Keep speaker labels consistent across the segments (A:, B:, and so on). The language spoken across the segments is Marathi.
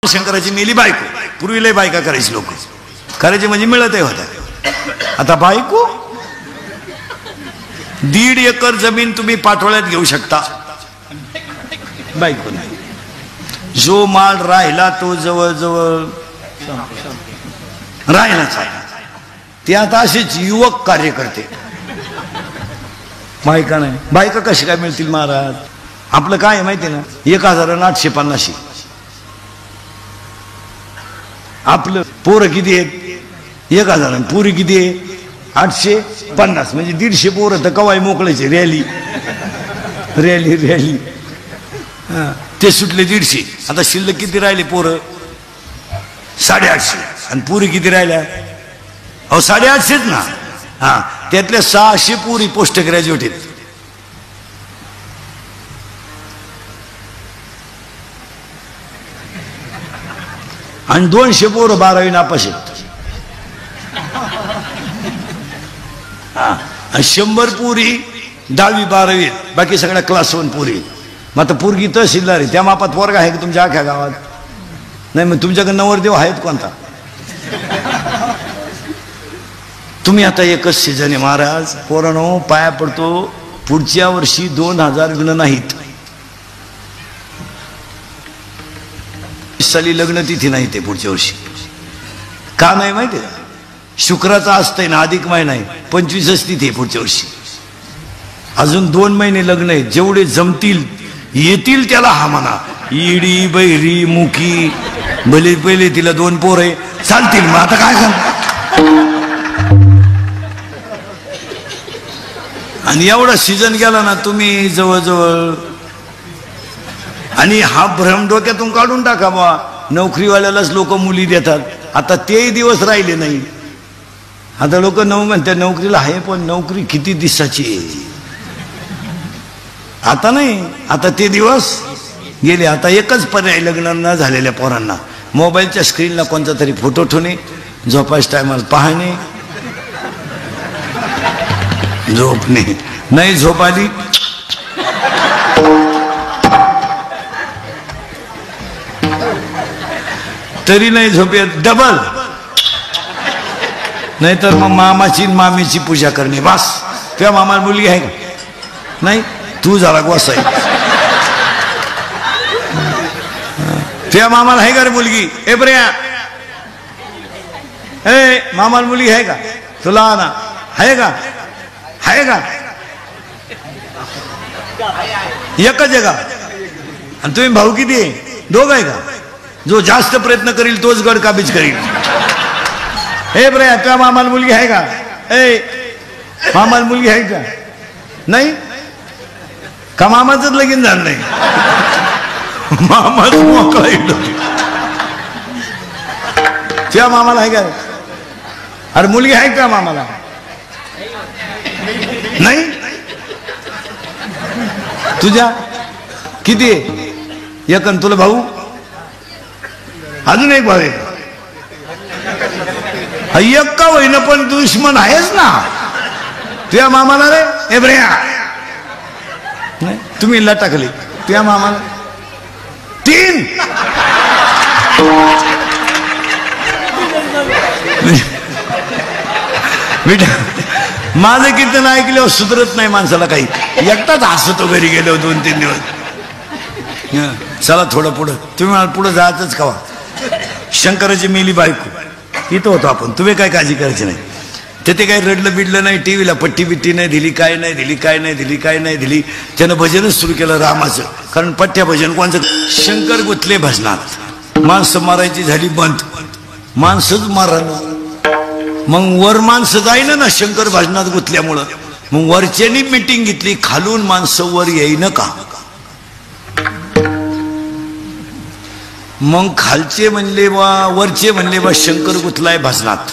A: शंकराची मेली बायको. पूर्वी लय बायका करायची, लोक करायचे म्हणजे मिळतही होता. आता बायको 1.5 एकर जमीन तुम्ही पाठोळ्यात घेऊ शकता, बायको नाही. जो माल राहिला तो जवळजवळ राहिलाच आहे. ते आता असेच युवक कार्य करते, बायका नाही. बायका कशी काय मिळतील महाराज? आपलं काय आहे माहिती ना, 1850. आपलं पोरं किती आहेत? 1000. पुरी किती आहे? 850. म्हणजे 150 पोरं तर कवाय मोकळायचे. रॅली रॅली रॅली ते सुटले 150. आता शिल्लक किती राहिले पोरं? 850. आणि पुरी किती राहिल्या? अहो 850 ना. हा, त्यातल्या 600 पुरी पोस्ट ग्रॅज्युएट आहेत. आणि 200 पोरं 12वी नापास आहेत. 100 पुरी 10वी 12वी आहेत, बाकी सगळ्या क्लास 1 पुरी. मग आता पोरगी तहसीलदार आहे, त्या मापात पोरगा आहे का तुमच्या आख्या गावात? नाही. मग तुमच्याकडे नवरदेव आहेत कोणता? तुम्ही आता एकच सीझन आहे महाराज. पोरांनो पाया पडतो, पुढच्या वर्षी 2000 लग्न नाहीत. साली लग्न तिथी नाही ते पुढच्या वर्षी. का नाही माहिती आहे? शुक्राचा असतंय ना, अधिक महिना आहे, 25च तिथे पुढच्या वर्षी. अजून 2 महिने लग्न आहे. जेवढे जमतील येतील त्याला हा म्हणा. इडी बैरी मुकी भले पहिले तिला 2 पोर आहे, चालतील. मग आता काय सांग? आणि एवढा सीझन गेला ना तुम्ही जवळजवळ. आणि हा भ्रम डोक्यातून काढून टाका बा, नोकरीवाल्यालाच लोक मुली देतात. आता तेही दिवस राहिले नाही. आता लोक म्हणतात नोकरीला आहे, पण नोकरी किती दिवसाची आहे? आता नाही, आता ते दिवस गेले. आता एकच पर्याय लग्न न झालेल्या पोरांना, मोबाईलच्या स्क्रीनला कोणता तरी फोटो ठेवणे, झोपायच्या टायमाला पाहणे, झोपणे. नाही झोप आली तरी नाही झोप येत, डबल. नाहीतर मग मामाची मामीची पूजा करणे. बस. त्या मामाला मुलगी आहे का? नाही. तू झाला गोसाई. त्या मामाला आहे का रे मुलगी? ए प्रिया, ए मामाला मुलगी आहे का? तुला ना आहे का? आहे का? एकच आहे का? आणि तुम्ही भाऊ किती आहे? 2 आहे का? जो जास्त प्रयत्न करील तोच गड काबीज करील. हे प्रिया, त्या मामाला मुलगी आहे का? ए मामाला मुलगी आहे का? नाही का? मामाचंच लगीन झालं नाही, मामाच मोकळा इकडं. त्या मामाला आहे का? अरे मुलगी आहे का मामाला? नाही. तुझ्या किती आहे? एक. तुला भाऊ? अजून एक भाऊ आहे. एक का होईना पण दुश्मन आहेच ना. तुझ्या मामाला रे? ए ब्रिया, नाही तुम्ही लटकले. तुझ्या मामाला 3. माझं कीर्तन ऐकल्यावर सुधरत नाही माणसाला काही. एकटाच हसतो घरी गेलो 2-3 दिवस. चला थोडं पुढं. तुम्ही मला पुढं जायचंच कवा. शंकराची मेली बायको इथं होतो आपण. तुम्ही काय काळजी करायची नाही. तिथे काही रडलं बिडलं नाही, टीव्हीला पट्टी बिट्टी नाही दिली, काय नाही दिली, काय नाही दिली, काय नाही दिली. त्यानं भजनच सुरू केलं रामाचं. कारण पठ्या भजन कोणचं? शंकर गुतले भजनात. माणसं मारायची झाली बंद, माणसंच मारायला. मग वर माणसं जाईना ना शंकर भजनात गुतल्यामुळं. मग वरच्यानी मिटिंग घेतली, खालून माणसं वर येईन का? मग खालचे म्हणले बा, वरचे म्हणले बा शंकर गुतलाय भजनात.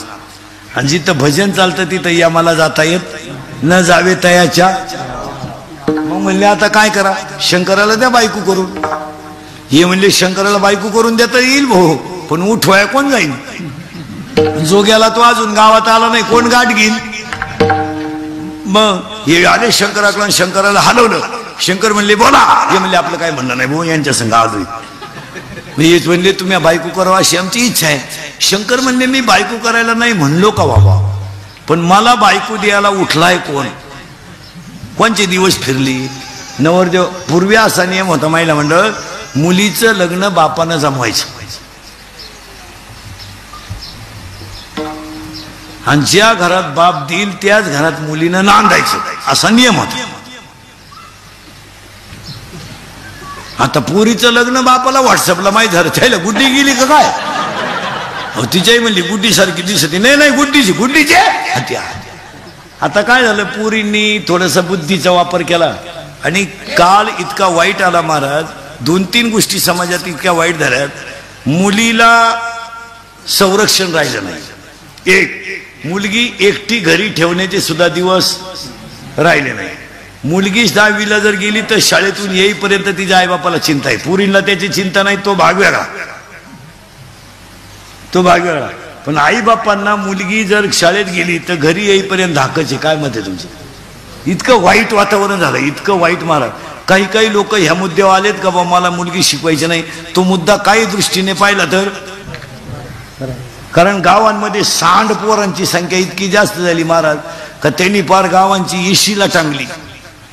A: आणि जिथं भजन चालतं तिथं या मला जाता येत न जावे तयाच्या. मग म्हणले आता काय करा? शंकराला द्या बायको करून. हे म्हणले शंकराला बायको करून देता येईल भाऊ, पण उठवाया कोण जाईल? जो गेला तो अजून गावात आला नाही, कोण गाठ घेईल? मग हे आले शंकराकडून, शंकराला हलवलं. शंकर म्हणले बोला. हे म्हणले आपलं काय म्हणणं नाही भाऊ, यांच्या संग आलोय. हेच म्हणले तुम्ही बायको करावं अशी आमची इच्छा आहे. शंकर म्हणले मी बायको करायला नाही म्हणलो का बाबा, पण मला बायको द्यायला उठलाय कोण, कोणचे दिवस फिरली. नवरदेव पूर्वी असा नियम होता महिला मंडळ, मुलीचं लग्न बापानं जमवायचं आणि ज्या घरात बाप देईल त्याच घरात मुलीनं नांदायचं, असा नियम होता. आता पुरीचं लग्न बापाला व्हॉट्सअपला माहीत झालं, त्याला गुड्डी गेली का काय, तिच्याही म्हणली गुड्डी सारखी दिसते, नाही नाही गुड्डीची. आता काय झालं, पुरींनी थोडासा बुद्धीचा वापर केला आणि काळ इतका वाईट आला महाराज. 2-3 गोष्टी समाजात इतक्या वाईट झाल्यात, मुलीला संरक्षण राहिलं नाही. एक, मुलगी एकटी घरी ठेवण्याचे सुद्धा दिवस राहिले नाही. मुलगी 10वीला जर गेली तर शाळेतून येईपर्यंत तिच्या आईबापाला चिंता आहे, पुरीला त्याची चिंता नाही, तो भाग वेगळा. पण आईबापांना मुलगी जर शाळेत गेली तर घरी येईपर्यंत धाकाचे. काय मत आहे तुमचं? इतकं वाईट वातावरण झालं, इतकं वाईट महाराज. काही लोक ह्या मुद्द्यावर आलेत का बा मला मुलगी शिकवायची नाही. तो मुद्दा काही दृष्टीने पाहिला तर, कारण गावांमध्ये सांड पोरांची संख्या इतकी जास्त झाली महाराज का त्यांनी पार गावांची इशीला टांगली.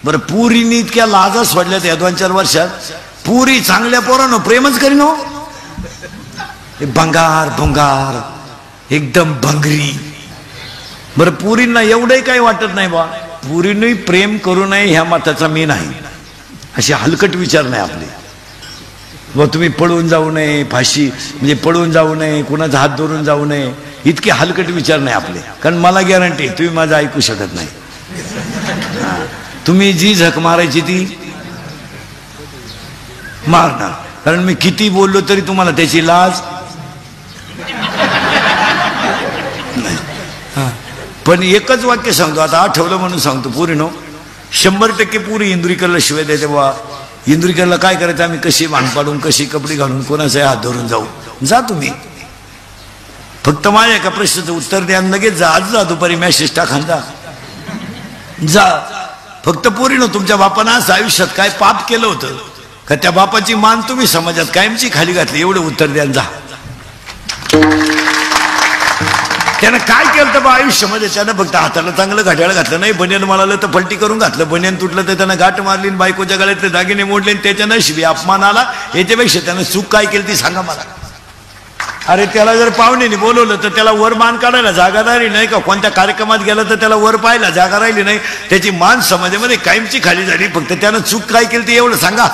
A: बरं, पुरींनी इतक्या लाजा सोडल्या त्या 2-4 वर्षात. पुरी चांगल्या पोरांनो प्रेमच करीन हो, भंगार एकदम भंगरी. बरं, पुरींना एवढंही काही वाटत नाही बा, पुरींनी प्रेम करू नये ह्या मताचा मी नाही. असे हलकट विचार नाही आपले. व तुम्ही पळून जाऊ नये, फाशी म्हणजे पळून जाऊ नये, कुणाचा हात धरून जाऊ नये, इतके हलकट विचार नाही आपले. कारण मला गॅरंटी तुम्ही माझं ऐकू शकत नाही. तुम्ही जी झक मारायची ती मारणार, कारण मी किती बोललो तरी तुम्हाला त्याची लाज नाही. पण एकच वाक्य सांगतो, आता आठवलं म्हणून सांगतो. पुरीनो 100% पुरी इंदुरीकरला शिवाय द्यायचे बा. इंदुरीकरला काय करायचं, आम्ही कशी भांड पाडून कशी कपडे घालून कोणाचा हात धरून जाऊ. जा तुम्ही, फक्त माझ्या एका प्रश्नाचं उत्तर द्या, लगेच जा. आज जा दुपारी मेसेज टाका जा. फक्त पोरीनो तुमच्या बापानं असं आयुष्यात काय पाप केलं होतं का त्या बापाची मान तुम्ही समाजात कायमची खाली घातली, एवढं उत्तर द्या. जा. त्यानं काय केलं तर बा आयुष्यामध्ये, त्यानं फक्त हाताला चांगलं घड्याळ घातलं नाही, बनियन म्हणालं तर पलटी करून घातलं, बनियन तुटलं तर त्यानं गाठ मारली, बायकोच्या गळ्यातले दागिने मोडले, त्याच्या नशिबी अपमान आला. याच्यापेक्षा त्यानं चूक काय केली ती सांगा मला. अरे त्याला जर पाहुण्याने बोलवलं तर त्याला वर मान काढायला जागा राहिली नाही का, कोणत्या कार्यक्रमात गेला तर त्याला वर पाहायला जागा राहिली नाही, त्याची मान समाजामध्ये कायमची खाली झाली. फक्त त्यानं चूक काय केली ती एवढं सांगा.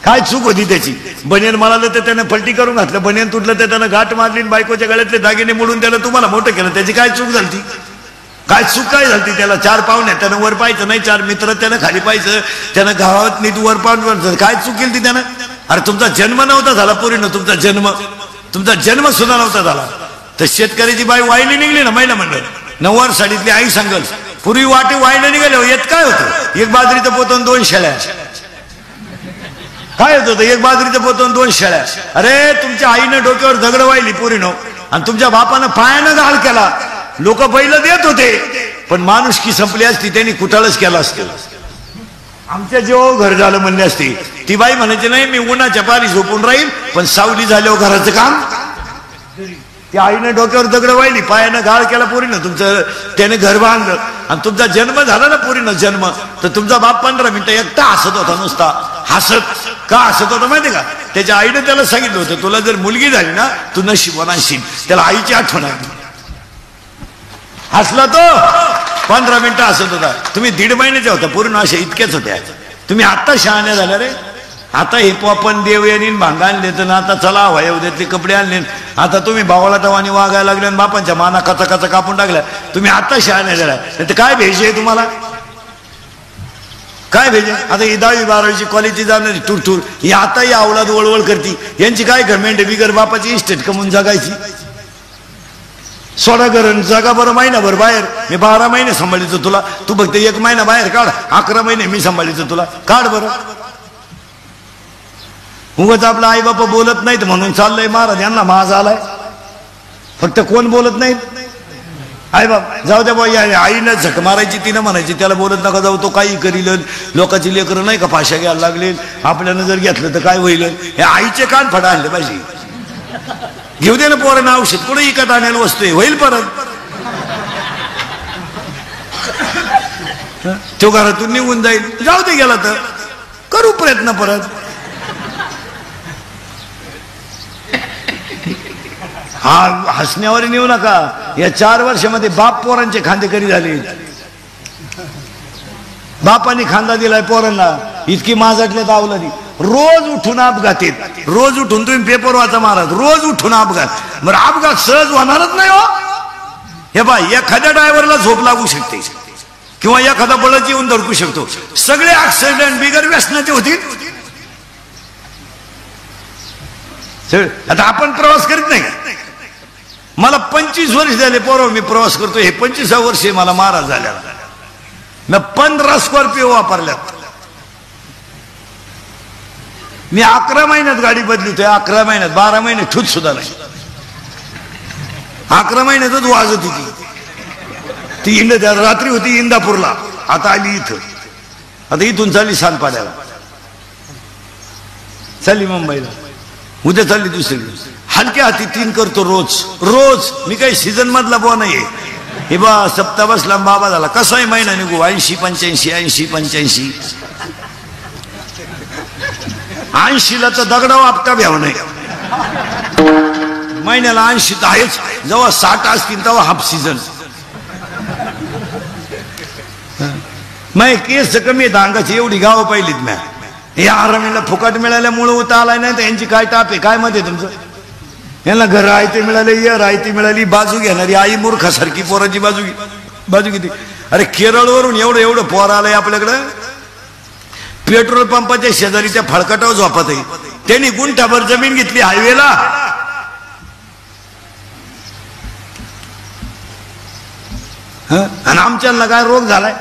A: काय चूक होती त्याची? बनियन म्हणालं तर त्यानं पलटी करून घातलं, बनियन तुटलं तर त्यानं गाठ मारली, बायकोच्या गळ्यातले दागिने मोडून त्याला तुम्हाला मोठं केलं. त्याची काय चूक झाली? काय चूक काय झाली? त्याला 4 पाहुणे त्यानं वर पाहायचं नाही, 4 मित्र त्यानं खाली पाहायचं, त्यानं गावात नीट वर पाहून काय चूक केली ती त्यानं? अरे तुमचा जन्म नव्हता झाला पोरीनं, तुमचा जन्म सुद्धा नव्हता झाला. तर शेतकऱ्याची बाई वायली निघली ना महिला मंडळ, 9वार साडीतली आई सांगल पूर्वी वाटे वायला निघाले. येत काय होतं? एक बाजरीचं पोतं 2 शेळ्या. काय होतं? एक बाजरीचं पोतं 2 शेळ्या. अरे तुमच्या आईनं डोक्यावर दगड वाहिली पोरीनो, आणि तुमच्या बापानं पायानं घाल केला. लोक बैल देत होते, पण माणुसकी संपली असती, त्यांनी कुठाळच केला असतं. आमच्या जेव्हा घर झालं म्हणले असते, ती बाई म्हणायची नाही मी उन्हाच्या पारी झोपून राहील, पण सावली झाल्यावर घराचं काम. त्या आईनं डोक्यावर दगड वाहिली, पायानं घाळ केला पोरीनं, तुमचं त्याने घर बांधलं, आणि तुमचा जन्म झाला ना पोरीनं जन्म, तर तुमचा बाप 15 मिनिटं एकटा हसत होता, नुसता हसत. का हसत होता माहिती का? त्याच्या आईनं त्याला सांगितलं होतं तुला जर मुलगी झाली ना तू नशिबवान असशील. त्याला आईची आठवण आली, हसला तो. 15 मिनिटं हसत होता. तुम्ही 1.5 महिन्याच्या होता पूर्ण, अशा इतक्याच होत्या. तुम्ही आता शहाण्या झाल्या रे. आता हे पोपन देव यांनी भांगा आणले तर आता चला वयोद्यातले कपडे आणले. आता तुम्ही भावाला तवानी वागायला लागले, बापांच्या माना कचा कचा कापून टाकल्या. तुम्ही आता शहाण्या झाल्या. तर काय भेज आहे तुम्हाला? काय भेजे? आता ही 10वी 12वीची कॉलेजची जाणारी टूर ही आता ही अवलाद वळवळ करती. यांची काय गव्हर्नमेंट बिगर बापाची इस्टेट कमवून जगायची. सोडा करण जागा बरं महिनाभर बाहेर. मी 12 महिने सांभाळीचं तुला, तू फक्त 1 महिना बाहेर काढ. 11 महिने मी सांभाळीचं तुला, काढ बरं. उगाच आपला आई बापा बोलत नाहीत म्हणून चाललंय महाराज यांना माज आलाय. फक्त कोण बोलत नाहीत? आई बाप जाऊ द्या बाई, आईनं झक मारायची, तिनं म्हणायची त्याला बोलत नका जाऊ, तो काही करील, लोकांची लेकरं नाही का फाशा घ्यायला लागले, आपल्यानं जर घेतलं तर काय होईल, हे आईचे कान फडा आणले पाहिजे. घेऊ दे ना पोरांना औषध, कुठे इकत आणायला वस्तू होईल परत. तो घरातून निघून जाईल, जाऊ दे गेला तर करू प्रयत्न परत. हा हसण्यावर नेऊ नका. या 4 वर्षामध्ये बाप पोरांचे खांदेकरी झाले. बापाने खांदा दिलाय पोरांना, इतकी माझाटले दावलं. रोज उठून अपघात येत, रोज उठून तुम्ही पेपर वाचा महाराज, रोज उठून अपघात. बरं अपघात सहज होणारच नाही हो. हे बाय, एखाद्या ड्रायव्हरला झोप लागू शकते किंवा एखादा बळच येऊन धडकू शकतो. सगळे ऍक्सिडेंट बिगर व्यसनाचे होतील. आता आपण प्रवास करीत नाही. मला 25 वर्ष झाले पोरं मी प्रवास करतो. हे 25व्या वर्षी मला महाराज झाल्याला. मी 15 स्कॉर्पिओ वापरल्यात. मी 11 महिन्यात गाडी बदलतोय. 11 महिन्यात, 12 महिने ठूत सुद्धा नाही. 11 महिन्यातच वाजत होती ती. रात्री होती इंदापूरला, आता आली इथं. आता इथून चालली सानपाड्याला, चालली मुंबईला, उद्या चालली दुसरीकडे. हलक्या हाती 3 करतो रोज रोज. मी काही सीझन मधला बुवा नाहीये. हे बा सप्ताह बसला बाबा झाला. कसाही महिना निघू, 80 85 80 85. 80ला तर दगडाव आपटा भ्याव नाही. महिन्याला 80 तर आहेच. जेव्हा 60 असतील तेव्हा हाफ सीझन. मग केस कमी आहेत अंगाची, एवढी गावं पाहिलीत म्या. या आरामीला फुकट मिळाल्यामुळे उता आलाय नाही तर यांची काय टाप आहे काय मध्ये तुमचं. यांना घर राहते मिळाले, राहती मिळाली, बाजू घेणारी आई मूर्खासारखी पोराची बाजू किती. अरे केरळवरून एवढं एवढं पोर आलंय आपल्याकडं. पेट्रोल पंपाच्या शेजारी त्या फळकटावर झोपत आहे. त्यांनी गुंठाभर जमीन घेतली हायवेला. आणि आमच्याला काय रोग झालाय.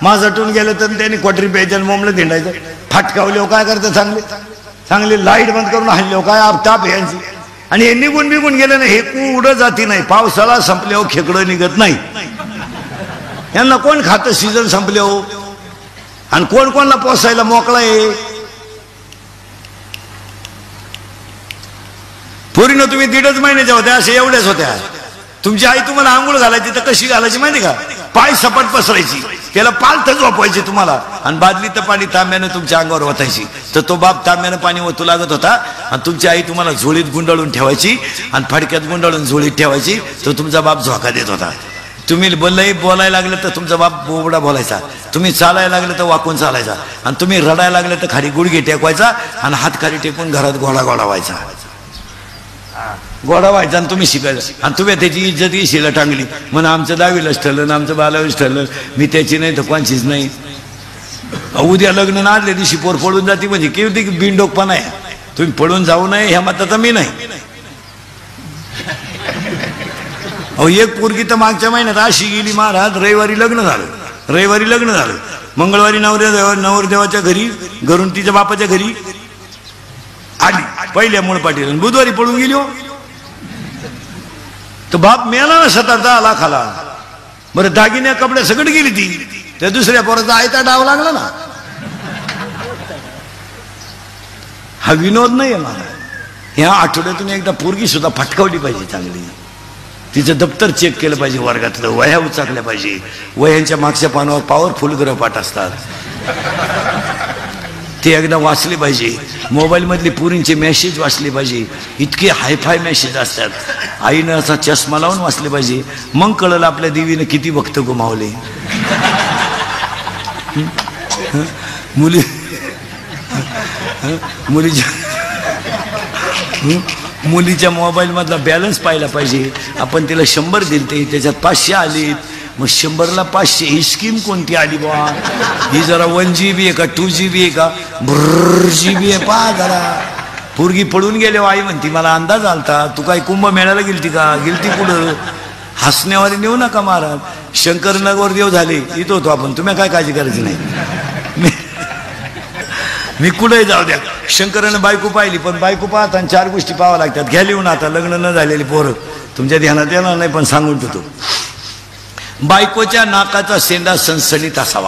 A: माझाटून गेलं तर त्यांनी क्वार्टरी प्यायचं, मोमलं धिंडायचं. फाटकावले काय करतं, चांगले चांगले लाईट बंद करून हल्ले काय आपताप यांची. आणि हे निघून निघून गेले ना, हे कुठं जाती नाही. पावसाळा संपल्यावर खेकडं निघत नाही. यांना कोण खातं सीझन संपले हो. आणि कोण कोणला पोसायला मोकळा आहे. पोरीनं तुम्ही 1.5 महिन्याच्या होत्या, अशा एवढ्याच होत्या. तुमची आई तुम्हाला आंघोळ घालायची तर कशी घालायची माहिती का, पाय सपाट पसरायची, त्याला पालथ झोपवायची तुम्हाला, आणि बादलीचं पाणी तांब्यानं तुमच्या अंगावर ओतायची. तर तो बाप तांब्यानं पाणी ओतू लागत होता, आणि तुमची आई तुम्हाला झोळीत गुंडाळून ठेवायची आणि फडक्यात गुंडाळून झोळीत ठेवायची. तर तुमचा बाप झोका देत होता. तुम्ही बोलायला लागलं तर तुमचा बाप बोबडा बोलायचा. तुम्ही चालायला लागलं तर वाकून चालायचा. आणि तुम्ही रडायला लागलं तर खाली गुडघे टेकवायचा आणि हात खाली टेकून घरात घोडा व्हायचा. घोडा व्हायचा आणि तुम्ही शिकायचं. आणि तुम्ही त्याची इज्जत शिला टांगली म्हणून आमचं 10वीलाच ठरलं ना, आमचं 12वीच ठरलं. मी त्याची नाही तर कोणचीच नाही. उद्या लग्न ना आदल्या दिवशी पोर पळून जाती म्हणजे किती बिनडोकपणा आहे. तुम्ही पळून जाऊ नये ह्या मताचा मी नाही. अहो एक पोरगी तर मागच्या महिन्यात अशी गेली महाराज. रविवारी लग्न झालं, मंगळवारी नवरदेवाच्या घरी, घरून तिच्या बापाच्या घरी आली पहिल्या मूळ पाटील, बुधवारी पळून गेली. हो तर बाप मेला ना 7-10 लाखाला. बरं दागिन्या कपड्या सगळं गेली ती. त्या दुसऱ्या पोराचा आयता डाव लागला ना. हा विनोद नाही मला. ह्या आठवड्यातून एकदा पोरगी सुद्धा फटकावली पाहिजे चांगली. तिचं दप्तर चेक केलं पाहिजे, वर्गातलं वह्या उचाकल्या पाहिजे. वह्यांच्या मागच्या पानावर पॉवरफुल ग्रहपाठ असतात, ते एकदा वाचले पाहिजे. मोबाईल मधली पुरींचे मेसेज वाचले पाहिजे. इतके हायफाय मेसेज असतात. आईनं असा चष्मा लावून वाचले पाहिजे. मग कळलं आपल्या देवीनं किती भक्त गमावले. मुलीच्या मोबाईल मधला बॅलन्स पाहिला पाहिजे. आपण तिला 100 दिलते, त्याच्यात 500 आलीत. मग 100ला 500 ही स्कीम कोणती आली बा. ही जरा 1 GB आहे का 2 GB आहे का GB आहे पहा जरा. पोरगी पळून गेले. आई म्हणती मला अंदाज आलता. तू काय कुंभमेळ्याला गेलती का, गेलती कुठं. हसण्यावारी नेऊ नका महाराज. शंकरनगर देव झाले इथं होतो आपण, तुम्ही काय काळजी करायची नाही. मी कुठेही जाऊ द्या. शंकरानं बायको पाहिली, पण बायको पाहताना 4 गोष्टी पाहाव्या लागतात. घ्या लिहून. आता लग्न न झालेली पोरं तुमच्या ध्यानात येणार नाही, पण सांगून ठेवतो. बायकोच्या नाकाचा शेंडा सणसणीत असावा.